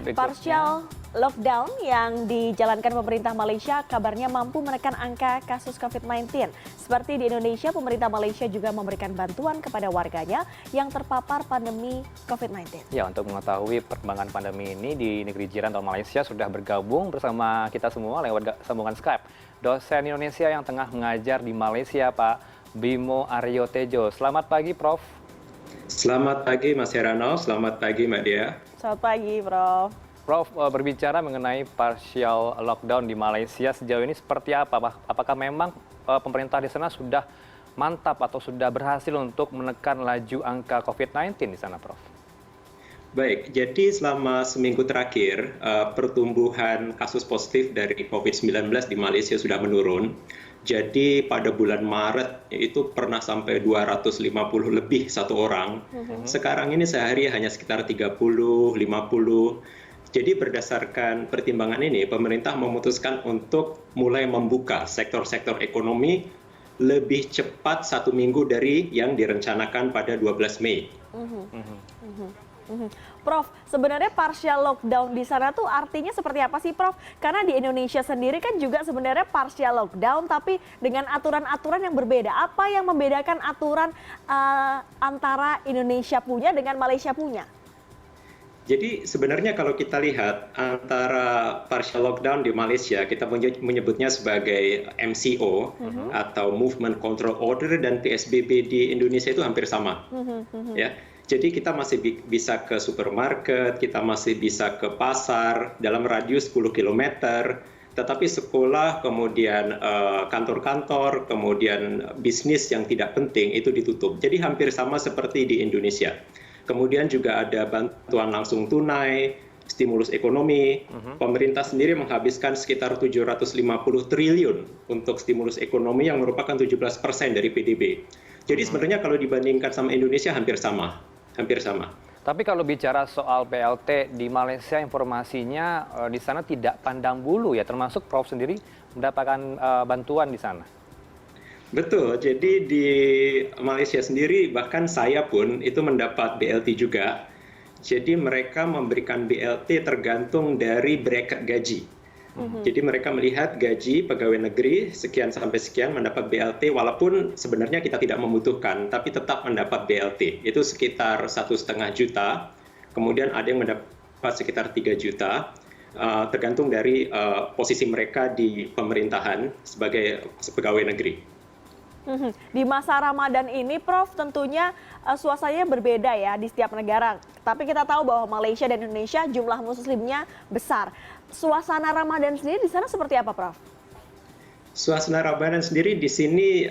Partial lockdown yang dijalankan pemerintah Malaysia kabarnya mampu menekan angka kasus COVID-19. Seperti di Indonesia, pemerintah Malaysia juga memberikan bantuan kepada warganya yang terpapar pandemi COVID-19. Ya, untuk mengetahui perkembangan pandemi ini di negeri jiran atau Malaysia sudah bergabung bersama kita semua lewat sambungan Skype. Dosen Indonesia yang tengah mengajar di Malaysia, Pak Bimo Aryo Tejo. Selamat pagi, Prof. Selamat pagi Mas Herano, selamat pagi Mbak Dia. Selamat pagi, Prof. Prof, berbicara mengenai partial lockdown di Malaysia sejauh ini seperti apa? Apakah memang pemerintah di sana sudah mantap atau sudah berhasil untuk menekan laju angka COVID-19 di sana, Prof? Baik, jadi selama seminggu terakhir pertumbuhan kasus positif dari COVID-19 di Malaysia sudah menurun. Jadi pada bulan Maret itu pernah sampai 250 lebih satu orang. Sekarang ini sehari hanya sekitar 30, 50. Jadi berdasarkan pertimbangan ini, pemerintah memutuskan untuk mulai membuka sektor-sektor ekonomi lebih cepat 1 minggu dari yang direncanakan pada 12 Mei. Prof, sebenarnya partial lockdown di sana tuh artinya seperti apa sih, Prof? Karena di Indonesia sendiri kan juga sebenarnya partial lockdown, tapi dengan aturan-aturan yang berbeda. Apa yang membedakan aturan antara Indonesia punya dengan Malaysia punya? Jadi sebenarnya kalau kita lihat antara partial lockdown di Malaysia, kita menyebutnya sebagai MCO atau Movement Control Order, dan PSBB di Indonesia itu hampir sama. Ya. Jadi kita masih bisa ke supermarket, kita masih bisa ke pasar dalam radius 10 km, tetapi sekolah, kemudian kantor-kantor, kemudian bisnis yang tidak penting itu ditutup. Jadi hampir sama seperti di Indonesia. Kemudian juga ada bantuan langsung tunai, stimulus ekonomi. Pemerintah sendiri menghabiskan sekitar 750 triliun untuk stimulus ekonomi yang merupakan 17% dari PDB. Jadi sebenarnya kalau dibandingkan sama Indonesia hampir sama. Tapi kalau bicara soal BLT di Malaysia, informasinya di sana tidak pandang bulu ya, termasuk Prof sendiri mendapatkan bantuan di sana. Betul, jadi di Malaysia sendiri bahkan saya pun itu mendapat BLT juga. Jadi mereka memberikan BLT tergantung dari bracket gaji. Jadi mereka melihat gaji pegawai negeri sekian sampai sekian mendapat BLT, walaupun sebenarnya kita tidak membutuhkan, tapi tetap mendapat BLT. Itu sekitar 1,5 juta, kemudian ada yang mendapat sekitar 3 juta, tergantung dari posisi mereka di pemerintahan sebagai pegawai negeri. Di masa Ramadan ini, Prof, tentunya suasananya berbeda ya di setiap negara. Tapi kita tahu bahwa Malaysia dan Indonesia jumlah muslimnya besar. Suasana Ramadan sendiri di sana seperti apa, Prof? Suasana Ramadan sendiri di sini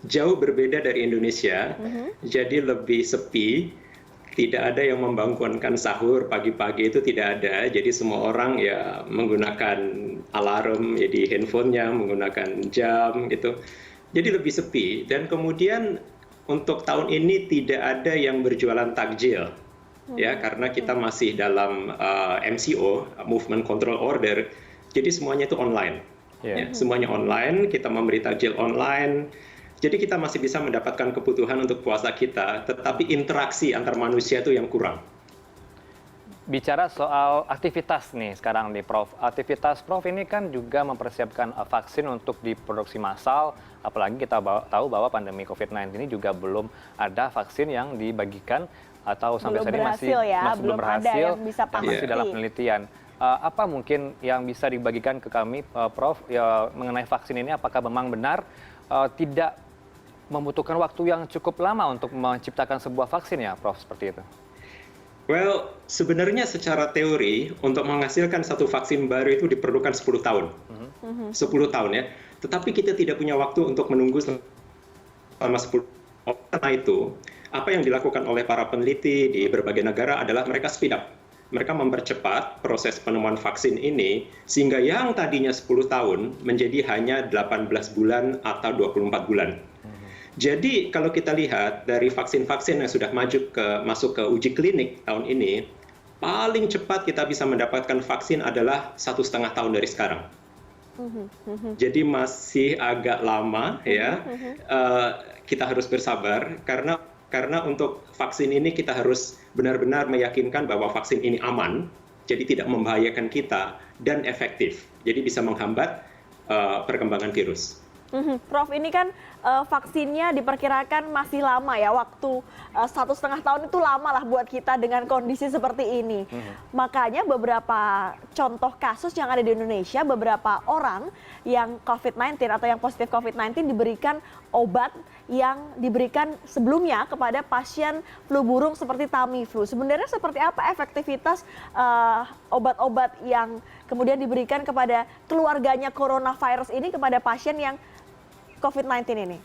jauh berbeda dari Indonesia. Jadi lebih sepi. Tidak ada yang membangunkan sahur pagi-pagi, itu tidak ada. Jadi semua orang ya menggunakan alarm ya di handphonenya, menggunakan jam gitu. Jadi lebih sepi. Dan kemudian untuk tahun ini tidak ada yang berjualan takjil. Ya, karena kita masih dalam MCO, Movement Control Order. Jadi semuanya itu online. Ya, semuanya online, kita memberi takjil online. Jadi kita masih bisa mendapatkan kebutuhan untuk puasa kita, tetapi interaksi antar manusia itu yang kurang. Bicara soal aktivitas nih sekarang nih, Prof. Aktivitas Prof ini kan juga mempersiapkan vaksin untuk diproduksi massal, apalagi kita tahu bahwa pandemi COVID-19 ini juga belum ada vaksin yang dibagikan atau sampai saat ini masih belum berhasil dan masih dalam penelitian. Apa mungkin yang bisa dibagikan ke kami, Prof, ya, mengenai vaksin ini? Apakah memang benar tidak membutuhkan waktu yang cukup lama untuk menciptakan sebuah vaksin ya, Prof, seperti itu? Well, sebenarnya secara teori untuk menghasilkan satu vaksin baru itu diperlukan 10 tahun. 10 tahun ya. Tetapi kita tidak punya waktu untuk menunggu selama 10 tahun. Karena itu, apa yang dilakukan oleh para peneliti di berbagai negara adalah mereka speed up. Mereka mempercepat proses penemuan vaksin ini sehingga yang tadinya 10 tahun menjadi hanya 18 bulan atau 24 bulan. Jadi kalau kita lihat dari vaksin-vaksin yang sudah masuk ke uji klinik tahun ini, paling cepat kita bisa mendapatkan vaksin adalah 1,5 tahun dari sekarang. Jadi masih agak lama ya. Kita harus bersabar karena untuk vaksin ini kita harus benar-benar meyakinkan bahwa vaksin ini aman. jadi tidak membahayakan kita, dan efektif, jadi bisa menghambat perkembangan virus. Prof, ini kan vaksinnya diperkirakan masih lama ya, waktu 1,5 tahun itu lama lah buat kita dengan kondisi seperti ini. Makanya beberapa contoh kasus yang ada di Indonesia, beberapa orang yang COVID-19 atau yang positif COVID-19 diberikan obat yang diberikan sebelumnya kepada pasien flu burung seperti Tamiflu. Sebenarnya seperti apa efektivitas obat-obat yang kemudian diberikan kepada keluarganya coronavirus ini kepada pasien yang COVID-19 ini?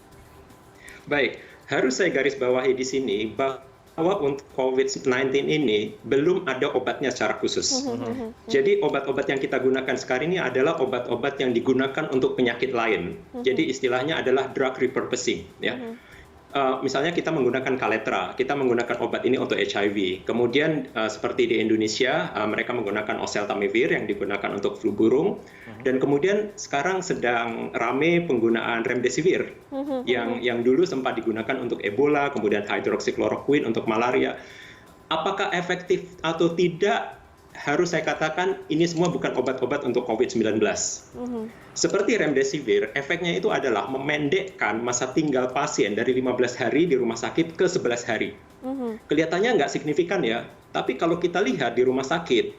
Baik, harus saya garis bawahi di sini bahwa untuk COVID-19 ini belum ada obatnya secara khusus. Jadi obat-obat yang kita gunakan sekarang ini adalah obat-obat yang digunakan untuk penyakit lain. Jadi istilahnya adalah drug repurposing. Ya. Misalnya kita menggunakan Kaletra, kita menggunakan obat ini untuk HIV. Kemudian seperti di Indonesia, mereka menggunakan oseltamivir yang digunakan untuk flu burung. Dan kemudian sekarang sedang rame penggunaan remdesivir yang dulu sempat digunakan untuk Ebola, kemudian hydroxychloroquine untuk malaria. Apakah efektif atau tidak? Harus saya katakan ini semua bukan obat-obat untuk COVID-19. Seperti remdesivir, efeknya itu adalah memendekkan masa tinggal pasien dari 15 hari di rumah sakit ke 11 hari. Kelihatannya nggak signifikan ya, tapi kalau kita lihat di rumah sakit,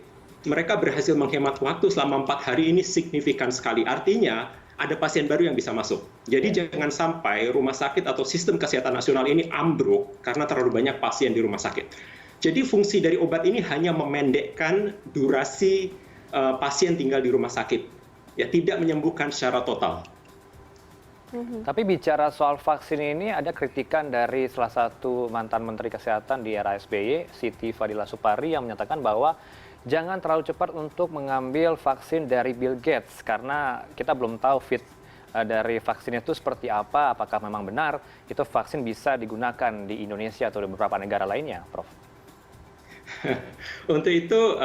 mereka berhasil menghemat waktu selama 4 hari ini signifikan sekali. Artinya ada pasien baru yang bisa masuk. Jadi jangan sampai rumah sakit atau sistem kesehatan nasional ini ambruk karena terlalu banyak pasien di rumah sakit. Jadi fungsi dari obat ini hanya memendekkan durasi pasien tinggal di rumah sakit, ya tidak menyembuhkan secara total. Tapi bicara soal vaksin ini, ada kritikan dari salah satu mantan Menteri Kesehatan di era SBY, Siti Fadila Supari, yang menyatakan bahwa jangan terlalu cepat untuk mengambil vaksin dari Bill Gates, karena kita belum tahu fit dari vaksin itu seperti apa, apakah memang benar itu vaksin bisa digunakan di Indonesia atau di beberapa negara lainnya, Prof. Untuk itu,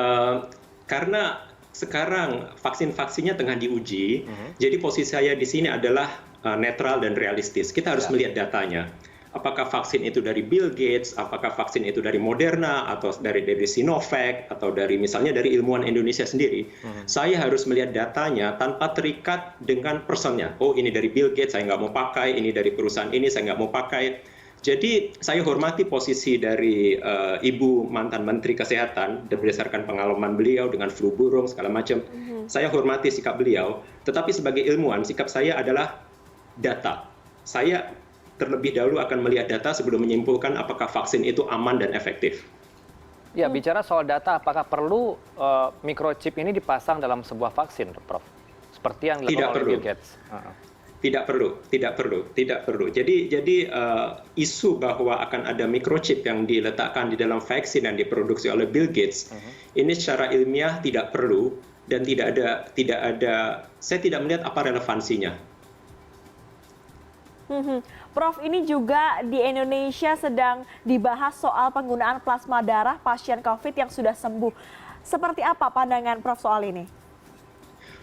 karena sekarang vaksin-vaksinnya tengah diuji, jadi posisi saya di sini adalah netral dan realistis. Kita harus melihat datanya. Apakah vaksin itu dari Bill Gates, apakah vaksin itu dari Moderna, atau dari Sinovac, atau dari misalnya dari ilmuwan Indonesia sendiri. Saya harus melihat datanya tanpa terikat dengan personnya. Oh, ini dari Bill Gates, saya nggak mau pakai. Ini dari perusahaan ini, saya nggak mau pakai. Jadi saya hormati posisi dari Ibu mantan Menteri Kesehatan berdasarkan pengalaman beliau dengan flu burung segala macam. Saya hormati sikap beliau, tetapi sebagai ilmuwan sikap saya adalah data. Saya terlebih dahulu akan melihat data sebelum menyimpulkan apakah vaksin itu aman dan efektif. Ya, bicara soal data, apakah perlu microchip ini dipasang dalam sebuah vaksin, Prof? Seperti yang dilakukan oleh Bill Gates. Tidak perlu. Jadi isu bahwa akan ada microchip yang diletakkan di dalam vaksin yang diproduksi oleh Bill Gates, ini secara ilmiah tidak perlu dan tidak ada. Saya tidak melihat apa relevansinya. Prof, ini juga di Indonesia sedang dibahas soal penggunaan plasma darah pasien COVID yang sudah sembuh. Seperti apa pandangan Prof soal ini?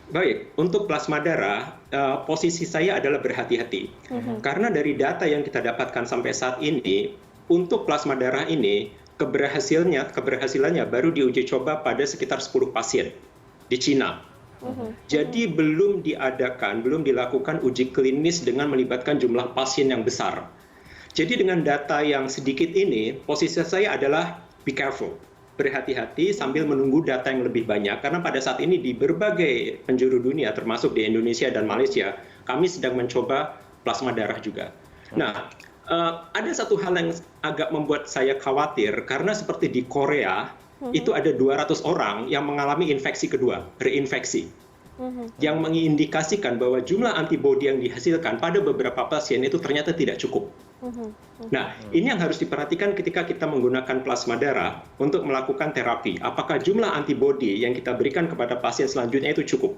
Baik, untuk plasma darah, posisi saya adalah berhati-hati. Karena dari data yang kita dapatkan sampai saat ini, untuk plasma darah ini, keberhasilannya baru diuji coba pada sekitar 10 pasien di Cina. Jadi belum dilakukan uji klinis dengan melibatkan jumlah pasien yang besar. Jadi dengan data yang sedikit ini, posisi saya adalah be careful. Berhati-hati sambil menunggu data yang lebih banyak, karena pada saat ini di berbagai penjuru dunia termasuk di Indonesia dan Malaysia, kami sedang mencoba plasma darah juga. Nah, ada satu hal yang agak membuat saya khawatir, karena seperti di Korea, itu ada 200 orang yang mengalami infeksi kedua, reinfeksi, yang mengindikasikan bahwa jumlah antibodi yang dihasilkan pada beberapa pasien itu ternyata tidak cukup. Nah, ini yang harus diperhatikan ketika kita menggunakan plasma darah untuk melakukan terapi. Apakah jumlah antibodi yang kita berikan kepada pasien selanjutnya itu cukup?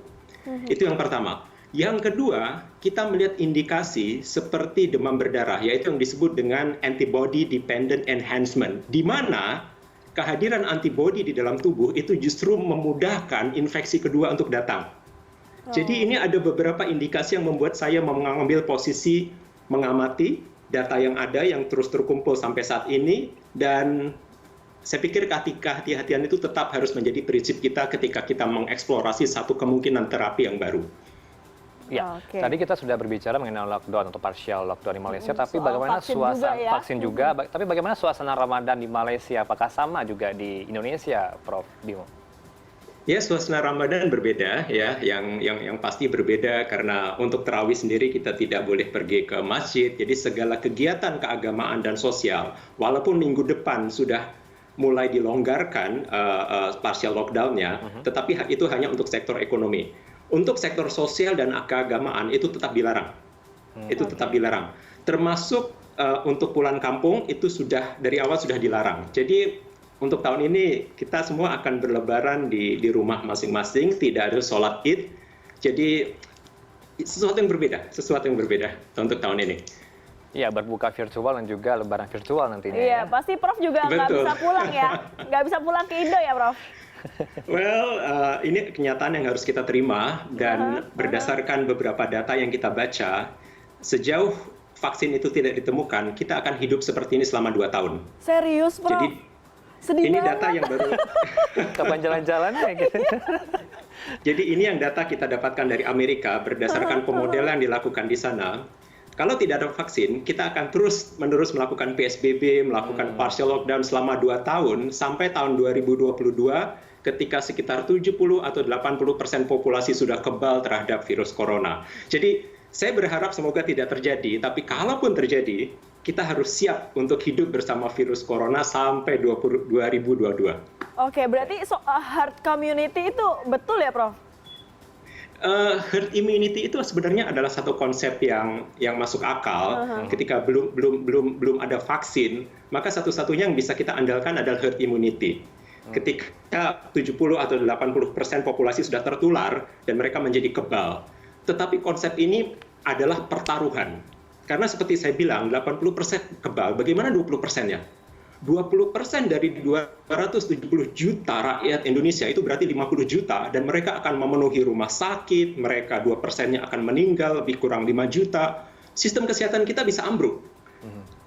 Itu yang pertama. Yang kedua, kita melihat indikasi seperti demam berdarah, yaitu yang disebut dengan antibody dependent enhancement, di mana kehadiran antibodi di dalam tubuh itu justru memudahkan infeksi kedua untuk datang. Jadi ini ada beberapa indikasi yang membuat saya mengambil posisi mengamati data yang ada yang terus terkumpul sampai saat ini, dan saya pikir kehati-hatian itu tetap harus menjadi prinsip kita ketika kita mengeksplorasi satu kemungkinan terapi yang baru. Ya, Oke. tadi kita sudah berbicara mengenai lockdown atau partial lockdown di Malaysia, tapi soal bagaimana vaksin suasana juga ya. vaksin juga, tapi bagaimana suasana Ramadan di Malaysia? Apakah sama juga di Indonesia, Prof. Bimo? Ya, suasana Ramadan berbeda ya, yang pasti berbeda karena untuk tarawih sendiri kita tidak boleh pergi ke masjid. Jadi segala kegiatan keagamaan dan sosial, walaupun minggu depan sudah mulai dilonggarkan partial lockdown-nya, tetapi itu hanya untuk sektor ekonomi. Untuk sektor sosial dan keagamaan itu tetap dilarang. Itu tetap dilarang. Termasuk untuk pulang kampung itu sudah dari awal sudah dilarang. Jadi untuk tahun ini kita semua akan berlebaran di rumah masing-masing, tidak ada sholat Id. Jadi sesuatu yang berbeda untuk tahun ini. Iya, berbuka virtual dan juga lebaran virtual nantinya. Iya, Ya. pasti Prof juga nggak Betul. bisa pulang ya. Nggak bisa pulang ke Indo ya, Prof? Well, ini kenyataan yang harus kita terima dan berdasarkan beberapa data yang kita baca, sejauh vaksin itu tidak ditemukan, kita akan hidup seperti ini selama 2 tahun. Serius, Prof? Jadi Sedih ini banget. data yang baru. Kapan jalan-jalannya gitu. Jadi ini yang data kita dapatkan dari Amerika berdasarkan pemodelan yang dilakukan di sana. Kalau tidak ada vaksin, kita akan terus-menerus melakukan PSBB, melakukan partial lockdown selama 2 tahun sampai tahun 2022 ketika sekitar 70 atau 80% populasi sudah kebal terhadap virus corona. Jadi saya berharap semoga tidak terjadi, tapi kalaupun terjadi, kita harus siap untuk hidup bersama virus corona sampai 2022. Oke, berarti herd community itu betul ya, Prof? Herd immunity itu sebenarnya adalah satu konsep yang masuk akal. Ketika belum ada vaksin, maka satu-satunya yang bisa kita andalkan adalah herd immunity. Ketika 70 atau 80% populasi sudah tertular dan mereka menjadi kebal. Tetapi konsep ini adalah pertaruhan. Karena seperti saya bilang, 80% kebal, bagaimana 20%-nya? 20% dari 270 juta rakyat Indonesia itu berarti 50 juta dan mereka akan memenuhi rumah sakit, mereka 2%-nya akan meninggal, lebih kurang 5 juta. Sistem kesehatan kita bisa ambruk.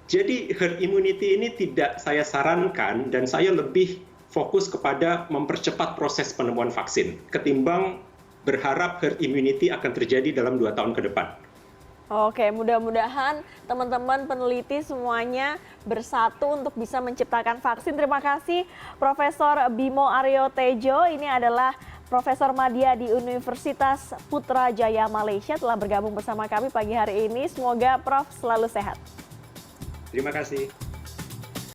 Jadi herd immunity ini tidak saya sarankan dan saya lebih fokus kepada mempercepat proses penemuan vaksin ketimbang berharap herd immunity akan terjadi dalam 2 tahun ke depan. Oke, mudah-mudahan teman-teman peneliti semuanya bersatu untuk bisa menciptakan vaksin. Terima kasih Profesor Bimo Aryo Tejo. Ini adalah Profesor Madya di Universitas Putrajaya Malaysia telah bergabung bersama kami pagi hari ini. Semoga Prof selalu sehat. Terima kasih.